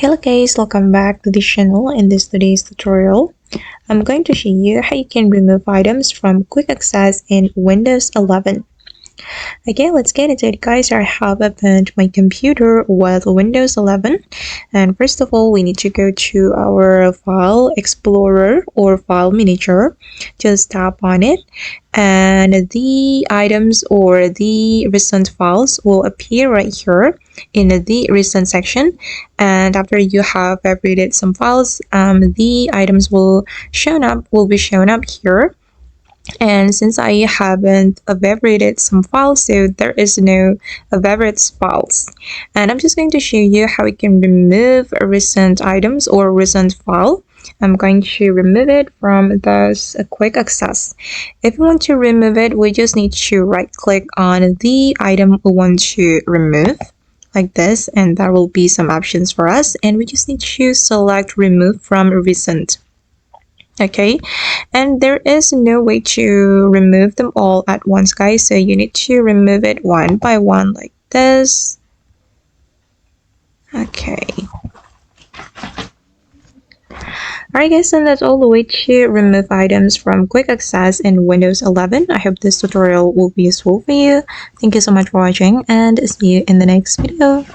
Hello guys, welcome back to the channel. In today's tutorial, I'm going to show you how you can remove items from quick access in Windows 11. Okay, let's get into it guys. I have opened my computer with Windows 11, and first of all we need to go to our file explorer or file manager. Just tap on it and the items or the recent files will appear right here in the recent section, and after you have updated some files, the items will be shown up here. And since I haven't evaporated some files, so there is no evaporated files. And I'm just going to show you how we can remove recent items or recent file. I'm going to remove it from this quick access. If we want to remove it, we just need to right click on the item we want to remove like this, and there will be some options for us, and we just need to select remove from recent. Okay, and there is no way to remove them all at once guys, so you need to remove it one by one like this. Okay, alright guys, and that's all the way to remove items from quick access in Windows 11. I hope this tutorial will be useful for you. Thank you so much for watching, and see you in the next video.